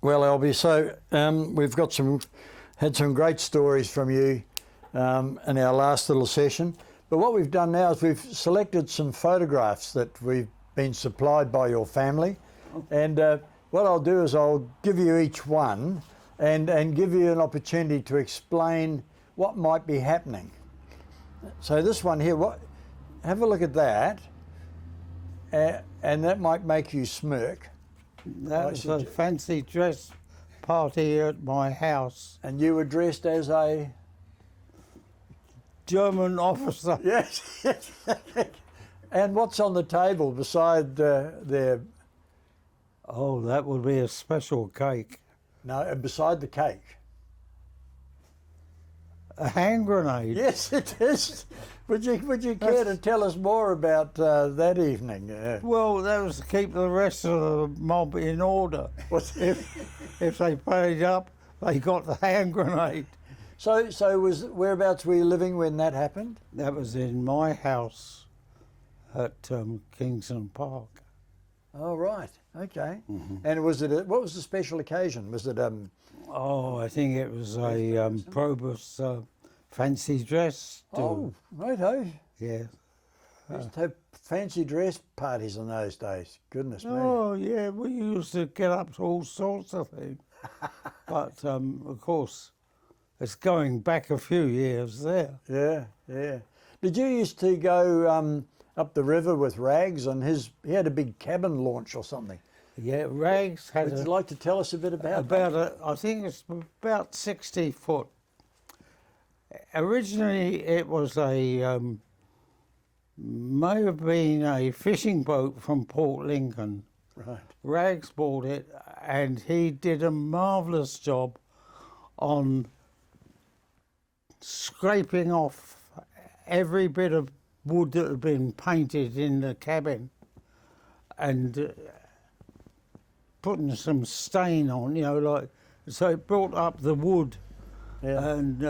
Well, Alby, so we've had some great stories from you in our last little session. But what we've done now is we've selected some photographs that we've been supplied by your family. And what I'll do is I'll give you each one and give you an opportunity to explain what might be happening. So this one here, have a look at that. And that might make you smirk. That was a fancy dress party at my house. And you were dressed as a... German officer. Yes. And what's on the table beside there? Oh, that would be a special cake. No, beside the cake. A hand grenade. Yes, it is. Would you care to tell us more about that evening? Well, that was to keep the rest of the mob in order. If they paid up, they got the hand grenade. So whereabouts were you living when that happened? That was in my house at Kingston Park. Oh, right. Okay. Mm-hmm. And what was the special occasion? Was it Oh, I think it was a Probus fancy dress. Oh, righto. Yeah. Used to have fancy dress parties in those days. Goodness me. Oh, yeah, we used to get up to all sorts of things. But, of course, it's going back a few years there. Yeah. Did you used to go up the river with Rags and he had a big cabin launch or something? Yeah, Rags had Would you like to tell us a bit about that? I think it's about 60 foot. Originally, it was may have been a fishing boat from Port Lincoln. Right. Rags bought it, and he did a marvellous job on scraping off every bit of wood that had been painted in the cabin and putting some stain on, so it brought up the wood. Yeah. And,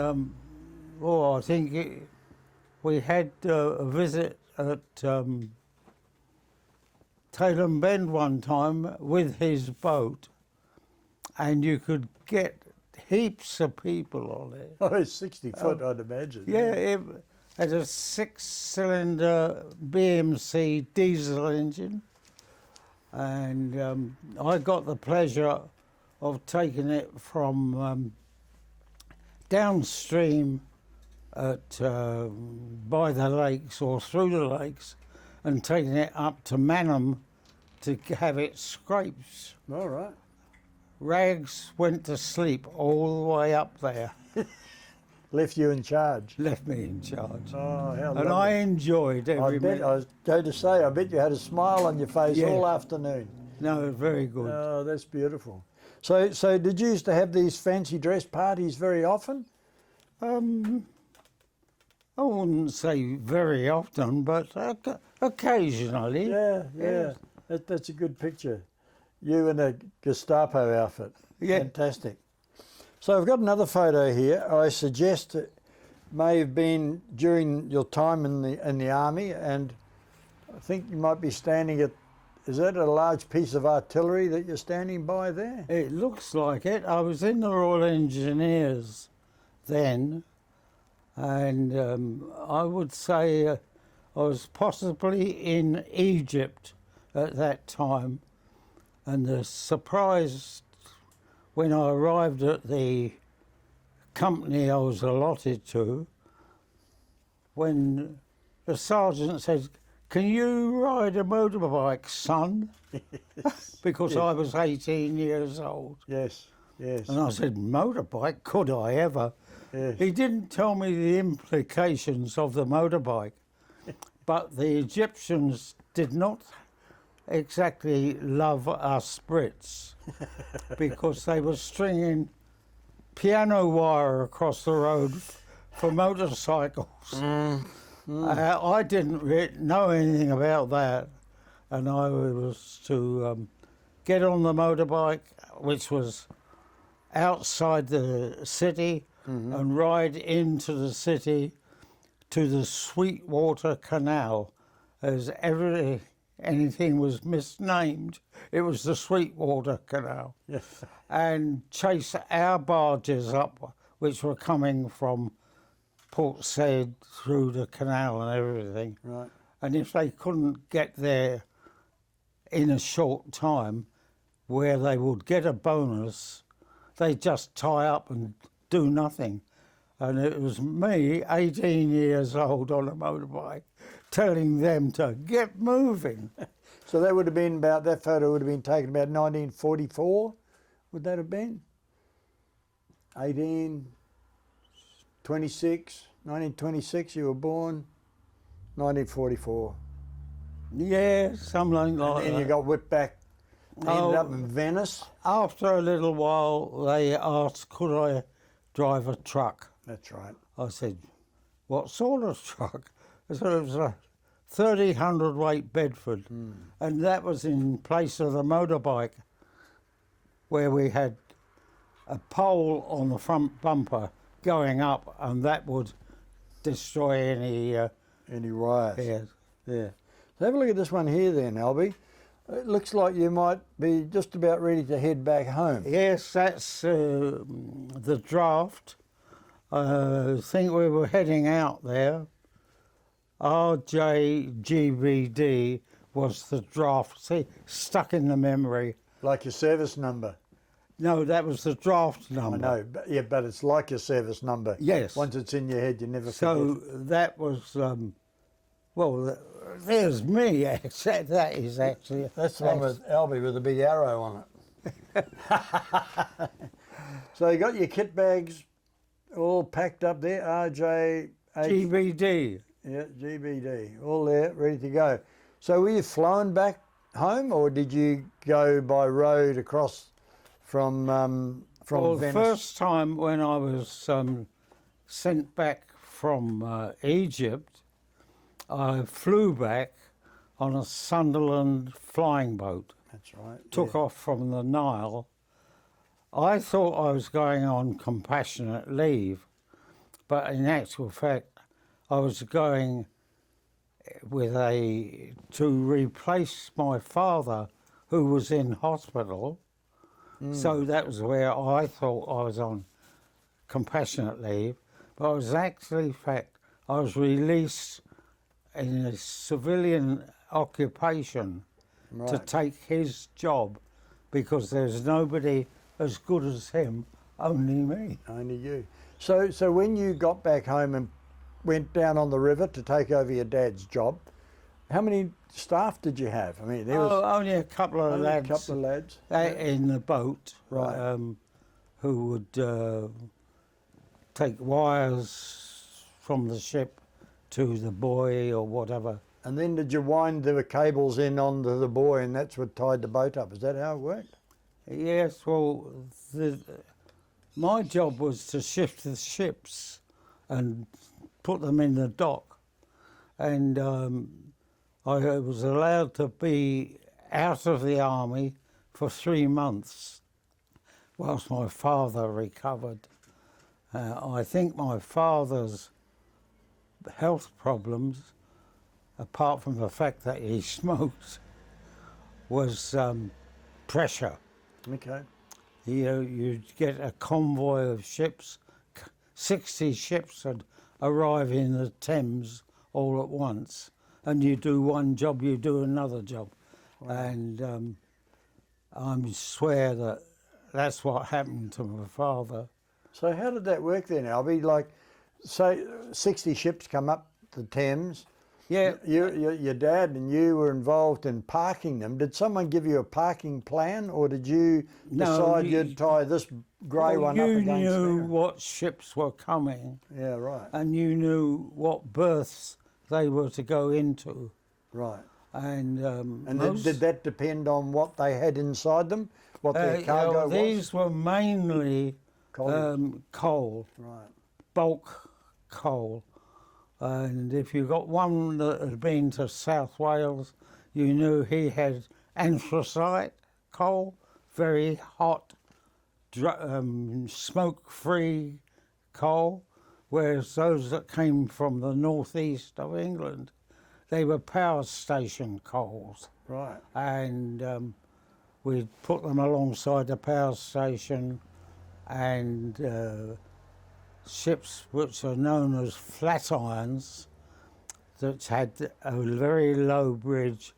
I think we had a visit at Taylor Bend one time with his boat, and you could get heaps of people on it. Oh, it's 60 foot, I'd imagine. Yeah, it had a 6-cylinder BMC diesel engine, and I got the pleasure of taking it from downstream at by the lakes or through the lakes, and taking it up to Manham to have it scraped. All right. Rags went to sleep all the way up there. Left you in charge. Left me in charge. Oh, how And I enjoyed every minute. I was going to say, I bet you had a smile on your face all afternoon. No, very good. Oh, that's beautiful. So did you used to have these fancy dress parties very often? I wouldn't say very often, but occasionally. Yeah. That's a good picture. You in a Gestapo outfit. Yeah. Fantastic. So I've got another photo here. I suggest it may have been during your time in the army, and I think you might be standing at. Is that a large piece of artillery that you're standing by there? It looks like it. I was in the Royal Engineers then, and I would say I was possibly in Egypt at that time, and the surprise when I arrived at the company I was allotted to, when the sergeant said, "Can you ride a motorbike, son?" Because I was 18 years old. Yes. And I said, "Motorbike? Could I ever?" Yes. He didn't tell me the implications of the motorbike, but the Egyptians did not exactly love us Brits because they were stringing piano wire across the road for motorcycles. I didn't know anything about that, and I was to get on the motorbike, which was outside the city, and ride into the city to the Sweetwater Canal, as every anything was misnamed, it was the Sweetwater Canal. Yes. And chase our barges up, which were coming from Port Said through the canal and everything. Right. And if they couldn't get there in a short time, where they would get a bonus, they'd just tie up and do nothing. And it was me, 18 years old on a motorbike, telling them to get moving. So that would have been about, that photo would have been taken about 1944, would that have been? 1926, you were born, 1944. Yeah, something like And that. you got whipped back, ended Oh. up in Venice. After a little while, they asked, could I drive a truck? That's right. I said, what sort of truck? I said, it was a 30 hundredweight Bedford. And that was in place of the motorbike, where we had a pole on the front bumper going up, and that would destroy any Any wires. hairs. Yeah. So have a look at this one here then, Alby. It looks like you might be just about ready to head back home. Yes, that's the draft. I think we were heading out there. RJGBD was the draft. See, stuck in the memory. Like your service number. No, that was the draft number. I know, but, yeah, but it's like your service number. Yes. Once it's in your head, you never So forget. that was, well, there's me. That is actually. That's the one with Alby with a big arrow on it. So you got your kit bags all packed up there, RJ... GBD. Yeah, GBD, all there, ready to go. So were you flown back home, or did you go by road across from Well, the Venice? first time when I was sent back from Egypt, I flew back on a Sunderland flying boat. That's right. Took off from the Nile. I thought I was going on compassionate leave, but in actual fact, I was going to replace my father, who was in hospital. So that was where I thought I was on compassionate leave, but I was actually, in fact, I was released in a civilian occupation to Right. take his job, because there's nobody as good as him, only me. Only you. So when you got back home and went down on the river to take over your dad's job, how many staff did you have? I mean, there was Only a couple of only lads, a couple of lads. in the boat, Right. who would take wires from the ship to the buoy or whatever. And then did you wind the cables in onto the buoy, and that's what tied the boat up? Is that how it worked? Yes, well, my job was to shift the ships and put them in the dock. And I was allowed to be out of the army for 3 months whilst my father recovered. I think my father's health problems, apart from the fact that he smoked, was pressure. Okay. You'd get a convoy of ships, 60 ships would arrive in the Thames all at once, and you do one job, you do another job. Wow. And I swear that that's what happened to my father. So how did that work then, Alby? Like, say 60 ships come up the Thames. Yeah, Your dad and you were involved in parking them. Did someone give you a parking plan, or did you No, decide you- you'd tie this grey well, one up you against knew there? what ships were coming, Yeah, right, and you knew what berths they were to go into. right. And And most- did that depend on what they had inside them, what their cargo was? these were mainly Coal. coal, Right. bulk coal. And if you got one that had been to South Wales, you knew he had anthracite coal, very hot, smoke-free coal, whereas those that came from the northeast of England, they were power station coals, Right. and we'd put them alongside the power station, and ships which are known as flat irons that had a very low bridge,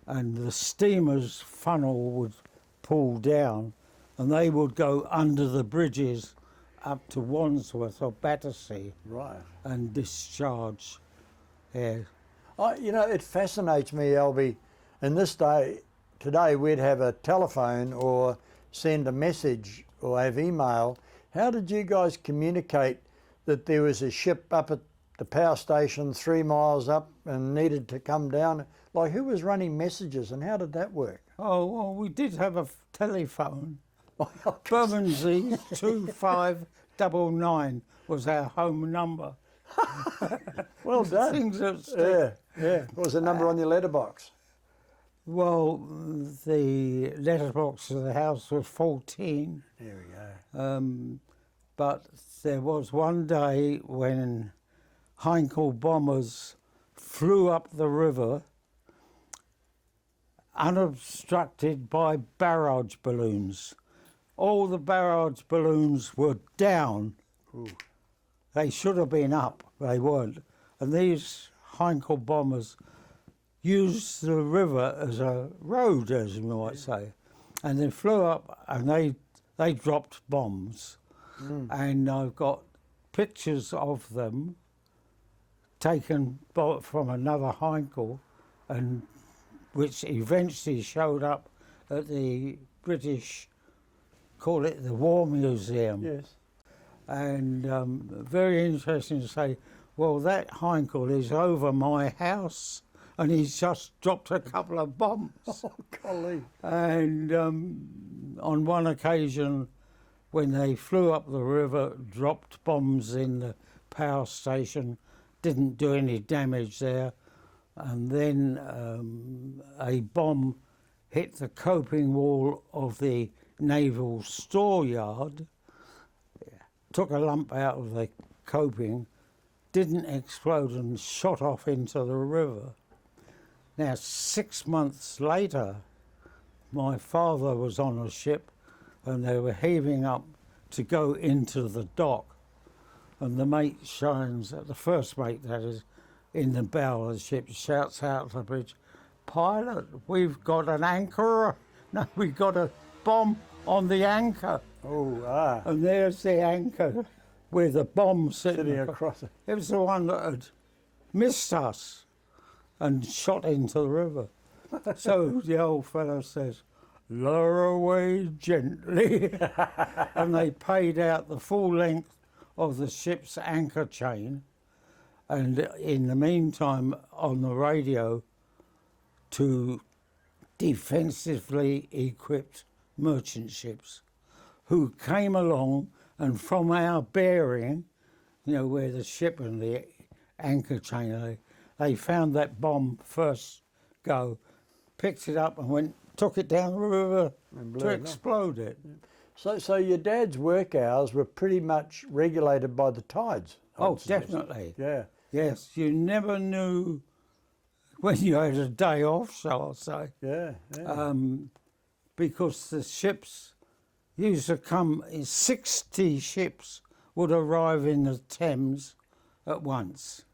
and the steamer's funnel would pull down and they would go under the bridges up to Wandsworth or Battersea Right. and discharge. Yeah. You know, it fascinates me, Alby. In this day, today we'd have a telephone or send a message or have email. How did you guys communicate that there was a ship up at the power station 3 miles up and needed to come down? Like, who was running messages and how did that work? Oh, well, we did have a telephone. Bermondsey 2599 was our home number. Well done. Things that Yeah, yeah. What was the number on your letterbox? Well, the letterbox of the house was 14. There we go. But there was one day when Heinkel bombers flew up the river unobstructed by barrage balloons. All the barrage balloons were down. Ooh. They should have been up, they weren't. And these Heinkel bombers used the river as a road, as you might say. And they flew up and they dropped bombs. And I've got pictures of them taken from another Heinkel, and which eventually showed up at the British, call it the War Museum. Yes. And very interesting to say, well, that Heinkel is over my house and he's just dropped a couple of bombs. Oh, golly. And on one occasion, when they flew up the river, dropped bombs in the power station, didn't do any damage there. And then a bomb hit the coping wall of the naval store yard, took a lump out of the coping, didn't explode and shot off into the river. Now, 6 months later, my father was on a ship and they were heaving up to go into the dock. And the mate shines, the first mate that is, in the bow of the ship, shouts out to the bridge, "Pilot, we've got an anchor." No, we've got a bomb on the anchor. Oh, ah. And there's the anchor with the bomb Sitting across it. It was the one that had missed us and shot into the river. So the old fellow says, "Lower away gently." And they paid out the full length of the ship's anchor chain. And in the meantime, on the radio, to defensively equipped merchant ships who came along, and from our bearing, you know, where the ship and the anchor chain are, they found that bomb first go, picked it up and took it down the river to explode it. So your dad's work hours were pretty much regulated by the tides? Oh, definitely. Yeah. Yes, you never knew when you had a day off, shall I say. Yeah, yeah. Because the ships used to come, 60 ships would arrive in the Thames at once.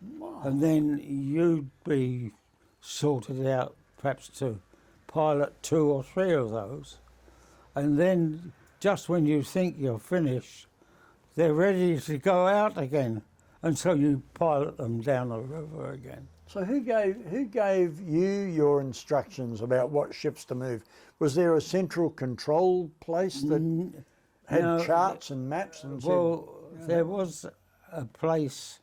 Wow. And then you'd be sorted out perhaps to pilot 2 or 3 of those. And then just when you think you're finished, they're ready to go out again. And so you pilot them down the river again. So who gave you your instructions about what ships to move? Was there a central control place that had charts and maps and well, there was a place,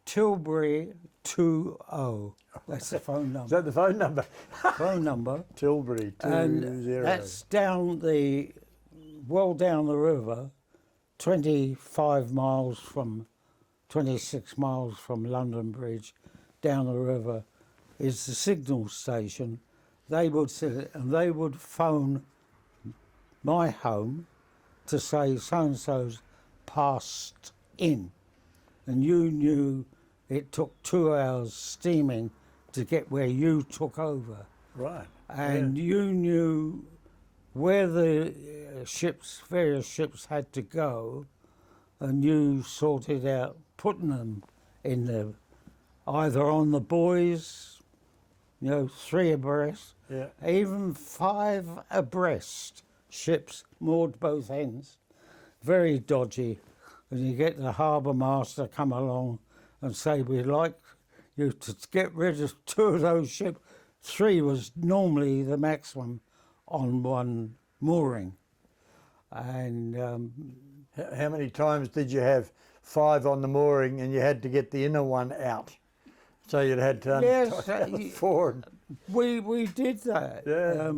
Tilbury 20. That's the phone number. Is that the phone number? Phone number. Tilbury 20. And that's down well down the river, 26 miles from London Bridge, down the river, is the signal station. They would sit and they would phone my home to say so-and-so's passed in. And you knew it took 2 hours steaming to get where you took over. Right. And you knew where the various ships had to go, and you sorted out putting them in the, either on the buoys, 3 abreast, even 5 abreast ships moored both ends. Very dodgy. And you get the harbour master come along and say, we'd like you to get rid of 2 of those ships. 3 was normally the maximum on one mooring. And how many times did you have 5 on the mooring and you had to get the inner one out? So you'd had to untie 4. We did that. Yeah.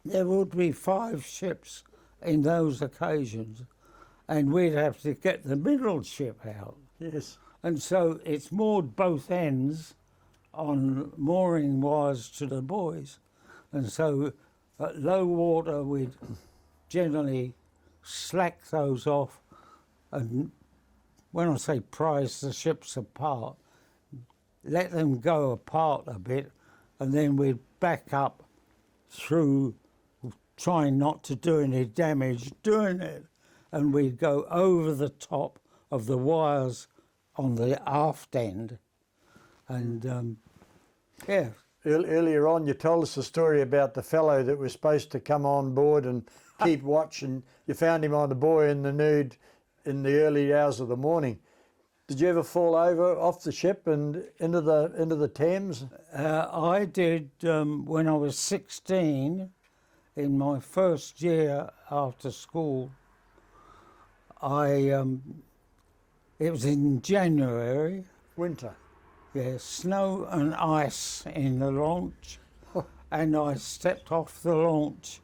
There would be 5 ships in those occasions, and we'd have to get the middle ship out. Yes. And so it's moored both ends on mooring wires to the buoys. And so at low water, we'd generally slack those off. And when I say prise the ships apart, let them go apart a bit, and then we'd back up through trying not to do any damage doing it. And we'd go over the top of the wires on the aft end. And yeah. Earlier on, you told us a story about the fellow that was supposed to come on board and keep watch, and you found him on the buoy in the nude in the early hours of the morning. Did you ever fall over off the ship and into the Thames? I did when I was 16, in my first year after school. It was in January. Winter. Yeah, snow and ice in the launch, and I stepped off the launch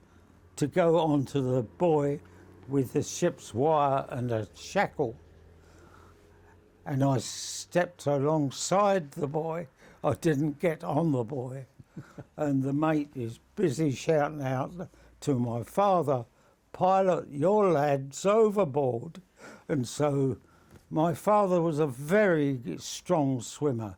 to go onto the buoy with the ship's wire and a shackle. And I stepped alongside the buoy. I didn't get on the buoy. And the mate is busy shouting out to my father, "Pilot, your lad's overboard." And so my father was a very strong swimmer.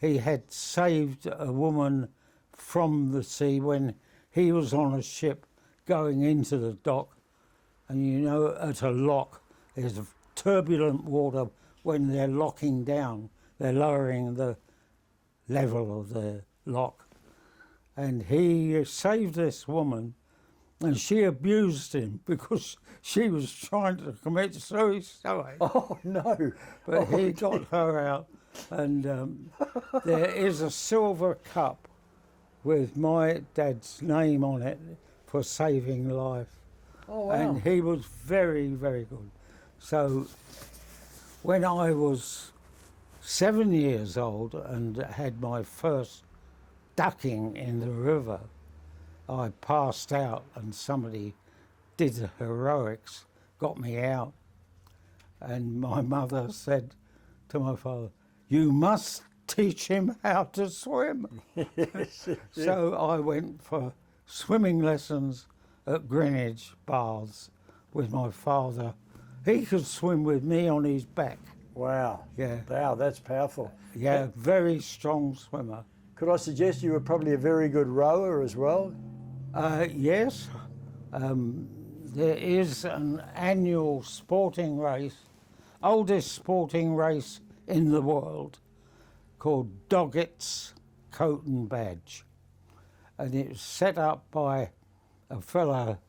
He had saved a woman from the sea when he was on a ship going into the dock. And at a lock, there's turbulent water when they're locking down. They're lowering the level of the lock. And he saved this woman, and she abused him because she was trying to commit suicide. Oh, no. But he got her out, and there is a silver cup with my dad's name on it for saving life. Oh, wow. And he was very, very good. So when I was 7 years old and had my first ducking in the river, I passed out and somebody did the heroics, got me out. And my mother said to my father, "You must teach him how to swim." So I went for swimming lessons at Greenwich Baths with my father. He could swim with me on his back. Wow. Yeah. Wow, that's powerful. Yeah, very strong swimmer. Could I suggest you were probably a very good rower as well? Yes. There is an annual sporting race, oldest sporting race in the world, called Doggett's Coat and Badge. And it was set up by a fellow,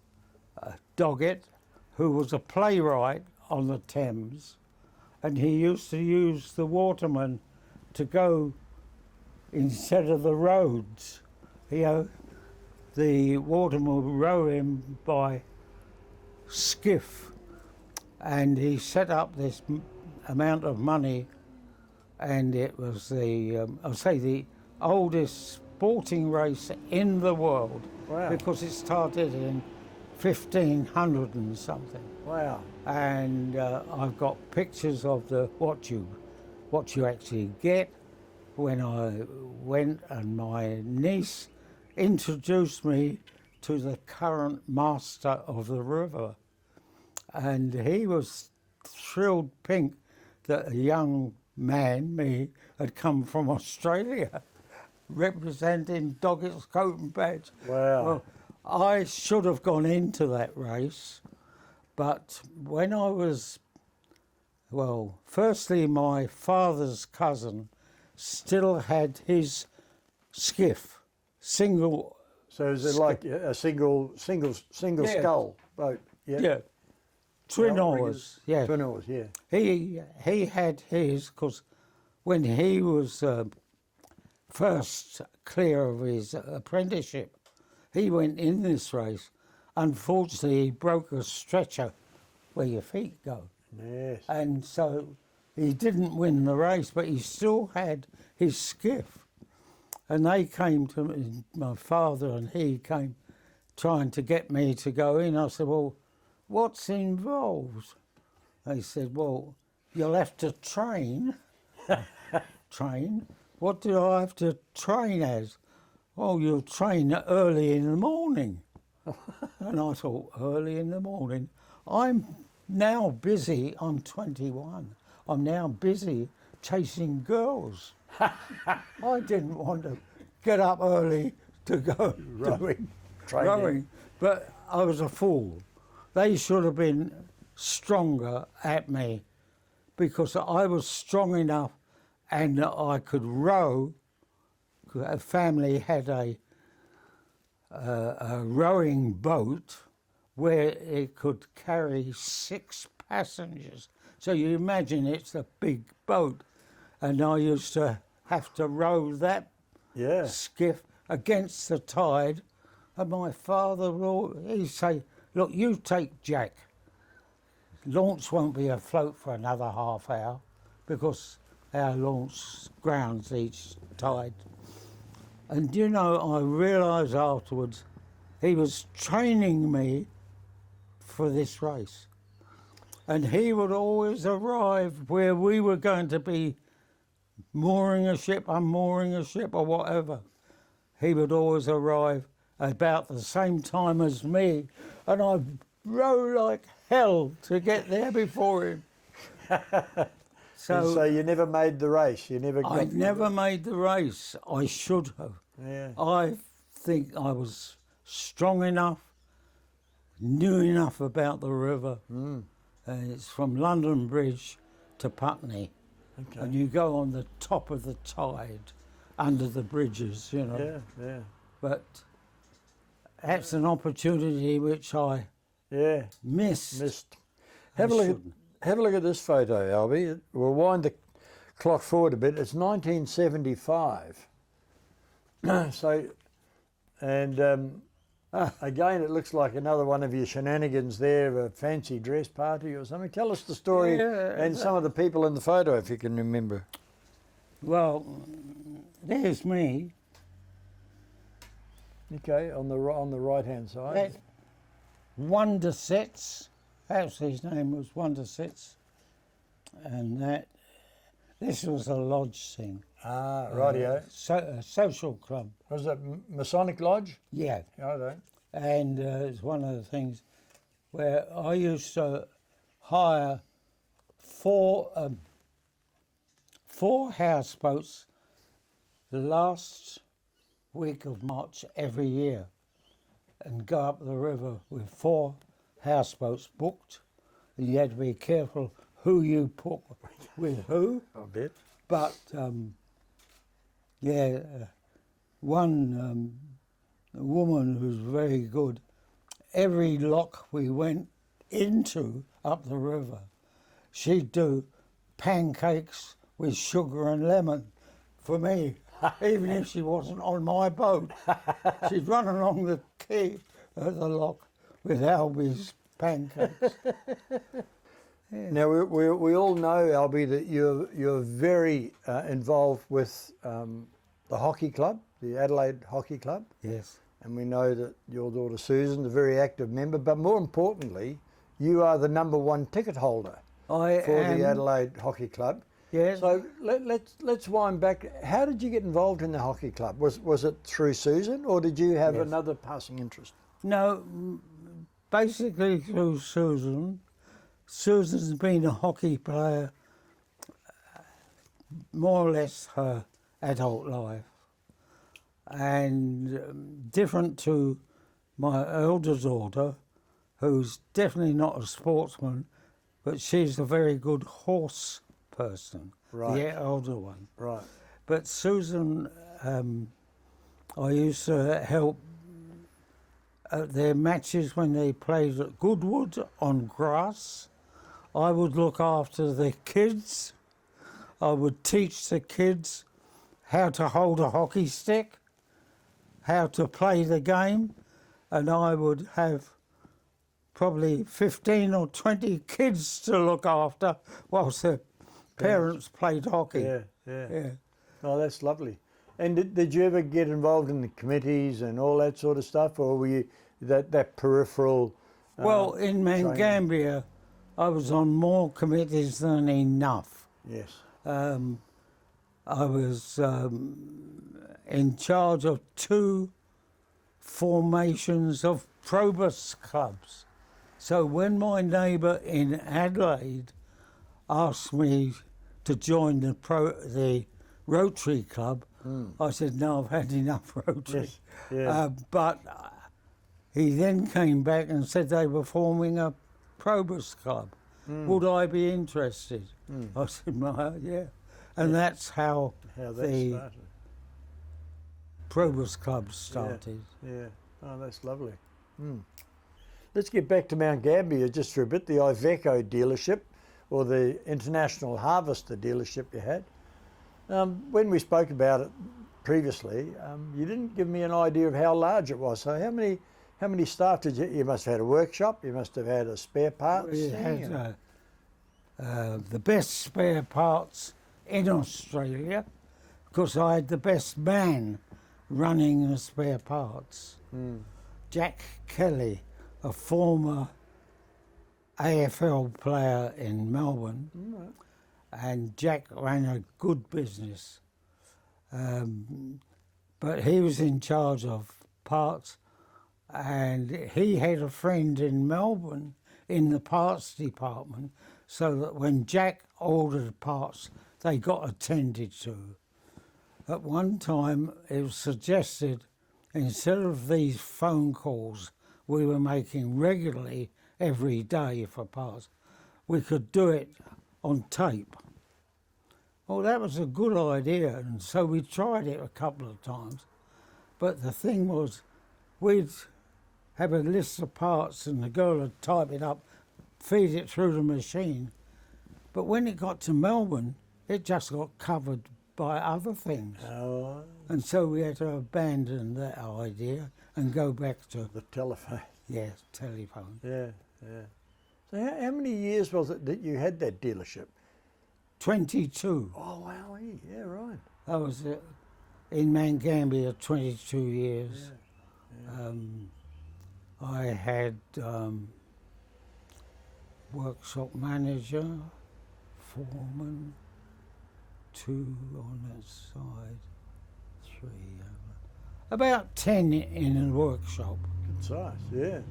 Doggett, who was a playwright on the Thames, and he used to use the watermen to go instead of the roads. The waterman would row him by skiff, and he set up this amount of money, and it was the oldest sporting race in the world. Wow. Because it started in 1500 and something. Wow. And I've got pictures of what you actually get. When I went, and my niece introduced me to the current master of the river, and he was thrilled pink that a young man, me, had come from Australia, representing Doggett's coat and badge. Wow. Well, I should have gone into that race, but when I was, well, firstly, my father's cousin still had his skiff, single. So is it like a single Yeah. skull boat? Yeah. Twin Outriggers. oars, yeah. Twin oars, yeah. He had his, because when he was first clear of his apprenticeship, he went in this race. Unfortunately, he broke a stretcher where your feet go. Yes. And so he didn't win the race, but he still had his skiff. And they came to me, my father and he came trying to get me to go in. I said, well, what's involved? They said, well, you'll have to train. Train? What do I have to train as? Oh, you'll train early in the morning. And I thought, early in the morning? I'm now busy, I'm 21, I'm now busy chasing girls. I didn't want to get up early to go doing rowing, but I was a fool. They should have been stronger at me because I was strong enough and I could row. A family had a rowing boat where it could carry 6 passengers. So you imagine it's a big boat. And I used to have to row that skiff against the tide. And my father, he'd say, look, you take Jack. Launch won't be afloat for another half hour because our launch grounds each tide. And you know, I realised afterwards he was training me for this race. And he would always arrive where we were going to be mooring a ship, unmooring a ship or whatever. He would always arrive about the same time as me, and I'd row like hell to get there before him. So you never made the race? You never got... I never made the race. I should have. Yeah. I think I was strong enough, knew enough about the river. It's from London Bridge to Putney. Okay. And you go on the top of the tide, under the bridges, you know. Yeah. But that's an opportunity which I missed. Have a look at this photo, Alby. We'll wind the clock forward a bit. It's 1975. So, and again, it looks like another one of your shenanigans there, a fancy dress party or something. Tell us the story and some of the people in the photo, if you can remember. Well, there's me. Okay, on the right-hand side. That's Wonder Sets. Perhaps his name was Wonder Sets. And this was a lodge thing. Ah, rightio. A social club. Was it Masonic Lodge? Yeah. Righto. And it's one of the things where I used to hire four houseboats the last week of March every year and go up the river with 4 houseboats booked. And you had to be careful who you put with who. I bet. But, one woman who's very good, every lock we went into up the river, she'd do pancakes with sugar and lemon for me, even if she wasn't on my boat. She'd run along the quay at the lock with Alby's pancakes. Now we all know, Alby, that you're very involved with the hockey club, the Adelaide Hockey Club. Yes. And we know that your daughter Susan's a very active member, but more importantly, you are the #1 ticket holder for the Adelaide Hockey Club. Yes. So let's wind back. How did you get involved in the hockey club? Was it through Susan, or did you have another passing interest? No, basically through Susan. Susan's been a hockey player more or less her adult life. And different to my elder daughter, who's definitely not a sportsman, but she's a very good horse person, Right. the elder one. Right. But Susan, I used to help at their matches when they played at Goodwood on grass. I would look after the kids. I would teach the kids how to hold a hockey stick, how to play the game, and I would have probably 15 or 20 kids to look after whilst the parents played hockey. Yeah. Oh, that's lovely. And did you ever get involved in the committees and all that sort of stuff, or were you that peripheral? Well, in Mangambia, I was on more committees than enough. Yes. I was in charge of 2 formations of Probus clubs. So when my neighbour in Adelaide asked me to join the Rotary Club, I said, no, I've had enough Rotary. Yes. Yeah. But he then came back and said they were forming a Probus Club. Would I be interested? I said, yeah. And that's how that the started. Probus Club started. Yeah. Oh, that's lovely. Let's get back to Mount Gambier just for a bit. The Iveco dealership, or the International Harvester dealership you had. When we spoke about it previously, you didn't give me an idea of how large it was. So how many staff did you? You must have had a workshop. You must have had a spare parts. We had the best spare parts in Australia, because I had the best man running the spare parts. Jack Kelly, a former AFL player in Melbourne, and Jack ran a good business. But he was in charge of parts, and he had a friend in Melbourne in the parts department, so that when Jack ordered parts, they got attended to. At one time, it was suggested, instead of these phone calls we were making regularly every day for parts, we could do it on tape. Well, that was a good idea, and so we tried it a couple of times. But the thing was, we'd have a list of parts and the girl would type it up, feed it through the machine. But when it got to Melbourne, it just got covered by other things. Oh, And so we had to abandon that idea and go back to, the telephone. yes, telephone. Yeah. So how many years was it that you had that dealership? 22. Oh, wow. Yeah, right. I was in Mangambia 22 years. I had workshop manager, foreman, 2 on that side, 3 about 10 in a workshop. Good size. Yeah.